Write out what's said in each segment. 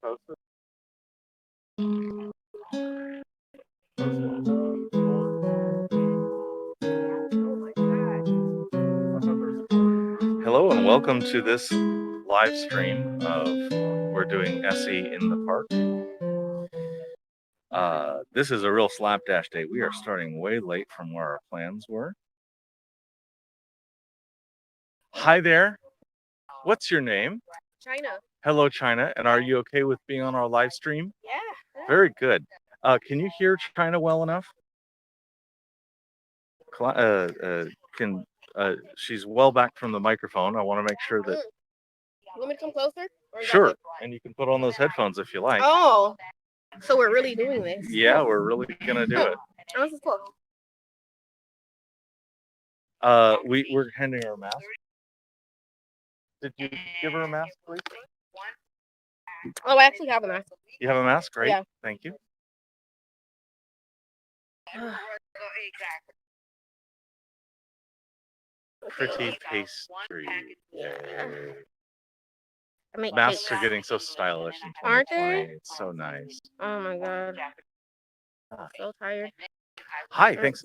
posted? Hello and welcome to this live stream of we're doing SE in the park. This is a real slapdash day. We are starting way late from where our plans were. Hi there. What's your name? China. Hello, China. And are you okay with being on our live stream? Yeah. Very good. Can you hear China well enough? She's well back from the microphone. I want to make sure that. You want me to come closer? Sure. And you can put on those headphones if you like. Oh, so we're really doing this? Yeah, we're really gonna do it. Oh, this is cool. We're handing her a mask. Did you give her a mask, please? Oh, I actually have a mask. You have a mask? Great. Yeah. Thank you. Pretty pastry. Yeah. Masks are getting so stylish in 2020. Aren't they? It's so nice. Oh my god. I'm so tired. Hi, thanks.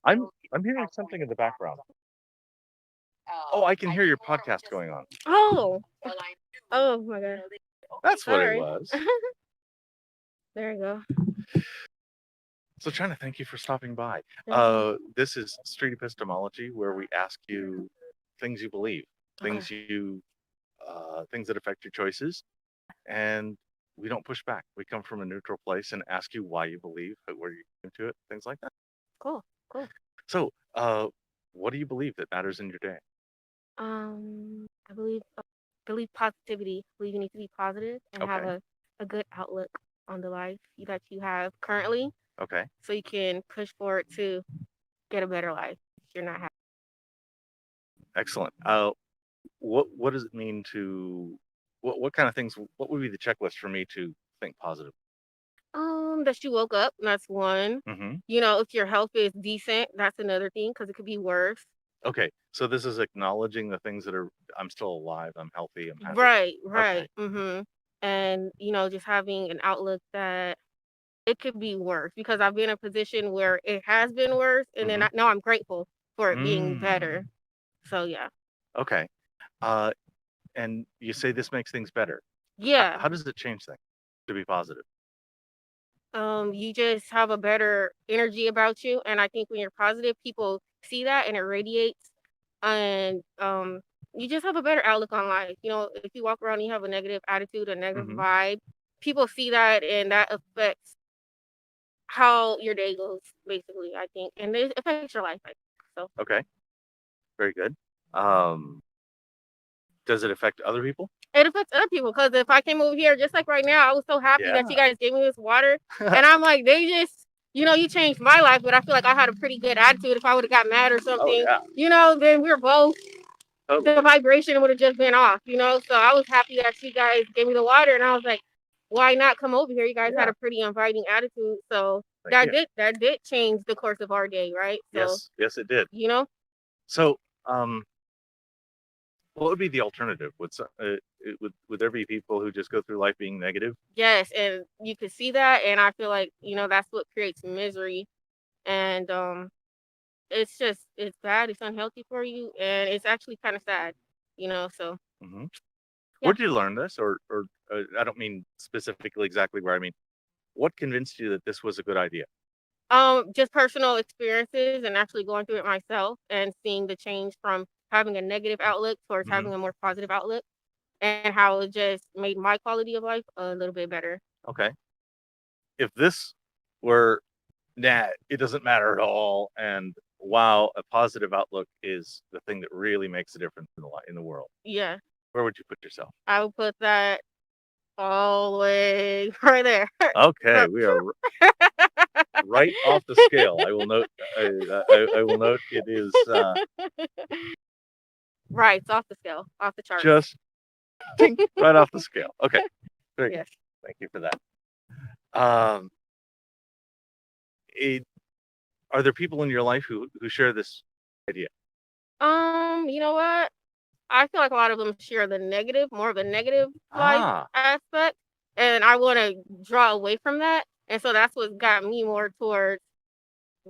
I'm hearing something in the background. Oh, I can hear your podcast going on. Oh. Oh my god. That's what it was. There you go. So, China, thank you for stopping by. This is Street Epistemology, where we ask you things you believe, things things that affect your choices, and we don't push back. We come from a neutral place and ask you why you believe, where you came to it, things like that. Cool. So, what do you believe that matters in your day? I believe positivity. I believe you need to be positive and have a good outlook on the life that you have currently. Okay. So you can push forward to get a better life if you're not happy. Excellent. What does it mean to what kind of things? What would be the checklist for me to think positive? That you woke up. That's one. Mm-hmm. You know, if your health is decent, that's another thing because it could be worse. Okay, so this is acknowledging the things that I'm still alive, I'm healthy, I'm happy. Right. Okay. Mm-hmm. And just having an outlook that it could be worse because I've been in a position where it has been worse, and then now I'm grateful for it being better. So yeah. Okay. And you say this makes things better. Yeah. How does it change things to be positive? You just have a better energy about you, and I think when you're positive, people see that and it radiates, and you just have a better outlook on life. If you walk around and you have a negative attitude, a negative vibe, people see that, and that affects how your day goes, basically, I think, and it affects your life. So. Okay. Very good. Does it affect other people? It affects other people because if I came over here, just like right now, I was so happy that you guys gave me this water, and I'm like, they just, you changed my life, but I feel like I had a pretty good attitude. If I would have got mad or something, then we're both, the vibration would have just been off, So I was happy that you guys gave me the water, and I was like, why not come over here? You guys had a pretty inviting attitude, so that did change the course of our day, right? So, yes, it did. So, what would be the alternative? Would there be people who just go through life being negative? Yes, and you can see that, and I feel like that's what creates misery, and it's bad. It's unhealthy for you, and it's actually kind of sad, So. Mm-hmm. Yeah. Where did you learn this, or I don't mean specifically exactly where. I mean, what convinced you that this was a good idea? Just personal experiences and actually going through it myself and seeing the change from having a negative outlook towards having a more positive outlook, and how it just made my quality of life a little bit better. Okay. If this were, it doesn't matter at all, and wow, a positive outlook is the thing that really makes a difference in the world. Yeah. Where would you put yourself? I would put that all the way right there. Okay, we are right off the scale. I will note. I will note it is. Right, it's off the scale, off the chart. Just right off the scale. Okay, very yes. Good. Thank you for that. Are there people in your life who share this idea? You know what? I feel like a lot of them share more of the negative life Ah, aspect, and I want to draw away from that. And so that's what got me more towards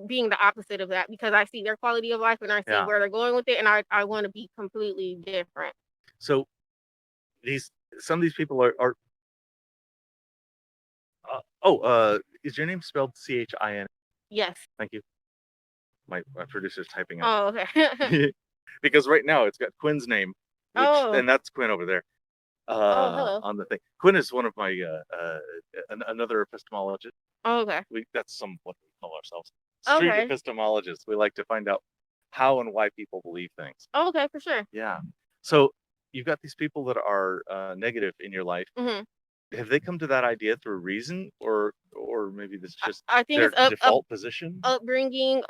being the opposite of that because I see their quality of life and I see yeah. where they're going with it, and I want to be completely different. So some of these people are is your name spelled Chin? Yes. Thank you. My producer's typing out. Oh, okay. Because right now it's got Quinn's name, Oh. and that's Quinn over there. Oh, hello. On the thing. Quinn is one of my another epistemologist. Oh, okay. That's what we call ourselves. Street Okay. epistemologists. We like to find out how and why people believe things. Oh, okay, for sure. Yeah. So you've got these people that are negative in your life. Hmm. Have they come to that idea through reason, or maybe this is just I think their it's default position? upbringing,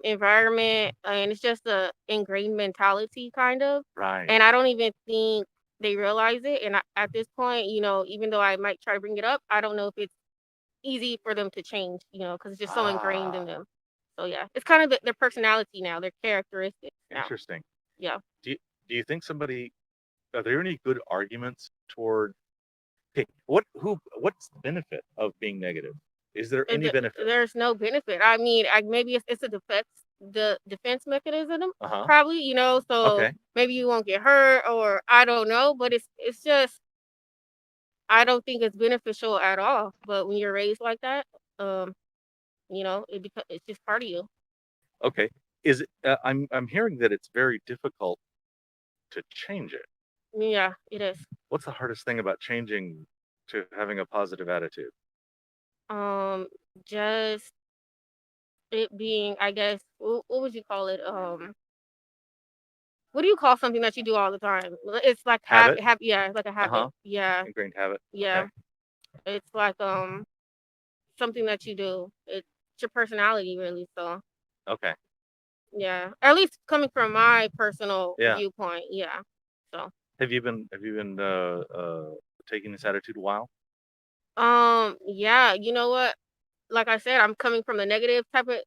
environment, and it's just a ingrained mentality kind of. Right. And I don't even think they realize it. And at this point, even though I might try to bring it up, I don't know if it's easy for them to change, because it's just so ingrained in them. So yeah, it's kind of their personality now, their characteristics now. Interesting. Yeah. Do you think are there any good arguments toward, okay, what's the benefit of being negative? Is there any benefit? There's no benefit. I mean, maybe it's the defense mechanism, Uh-huh. probably, so Okay. maybe you won't get hurt, or I don't know, but it's just, I don't think it's beneficial at all. But when you're raised like that, it's just part of you. Okay. Is it, I'm hearing that it's very difficult to change it. Yeah, it is. What's the hardest thing about changing to having a positive attitude? Just it being, I guess, what would you call it? What do you call something that you do all the time? It's like Habit? yeah, it's like a habit. Uh-huh. Yeah, Ingrained habit. yeah. Okay. It's like something that you do. It's your personality, really. So Okay. yeah, at least coming from my personal Yeah. viewpoint. Yeah. So Have you been taking this attitude a while? yeah, you know what? Like I said, I'm coming from a negative type of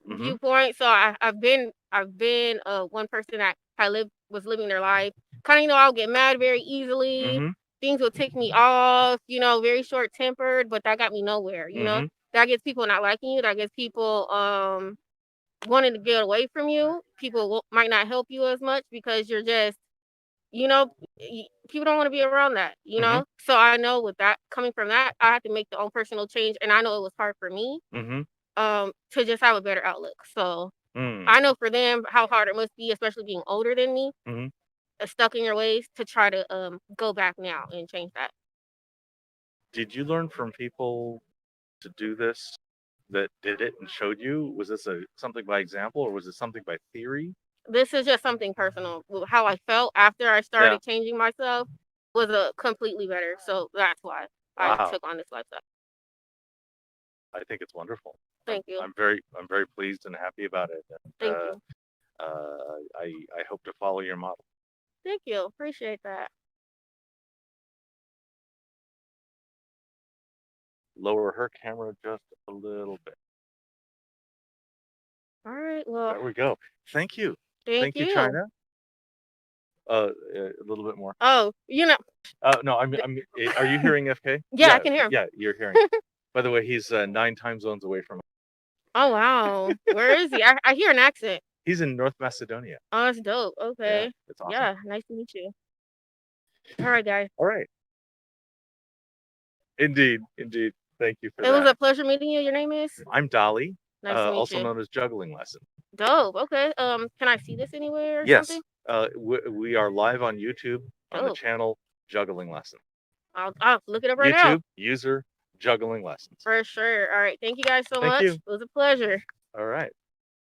Mm-hmm. viewpoint. So I've been one person that was living their life. Kind of, I'll get mad very easily. Mm-hmm. Things will tick me off. Very short tempered, but that got me nowhere. Mm-hmm. That gets people not liking you. That gets people wanting to get away from you. People might not help you as much because you're just, people don't want to be around that. Mm-hmm. So I know with that coming from that, I had to make the own personal change, and I know it was hard for me. Mm-hmm. To just have a better outlook. So Mm. I know for them how hard it must be, especially being older than me, Mm-hmm. Stuck in your ways, to try to go back now and change that. Did you learn from people to do this that did it and showed you? Was this something by example, or was it something by theory? This is just something personal. How I felt after I started changing myself was completely better. So that's why I took on this lifestyle. I think it's wonderful. Thank you. I'm very pleased and happy about it. And, Thank you. I hope to follow your model. Thank you. Appreciate that. Lower her camera just a little bit. All right. Well, there we go. Thank you. Thank you, China. A little bit more. Oh, no, are you hearing FK? Yeah, I can hear him. Yeah, you're hearing. By the way, he's 9 time zones away from us. Oh, wow. Where is he? I hear an accent. He's in North Macedonia. Oh, that's dope. Okay. Yeah, it's awesome. Yeah, nice to meet you. All right, guys. All right. Indeed. Thank you for that. It was a pleasure meeting you. Your name is? I'm Dali, nice to meet also you. known as Juggling Lesson. Dope. Okay. Can I see this anywhere? Yes. Something? We are live on YouTube on the channel Juggling Lesson. I'll look it up right YouTube now. user Juggling Lessons. For sure. All right. Thank you guys so much. You. It was a pleasure. All right.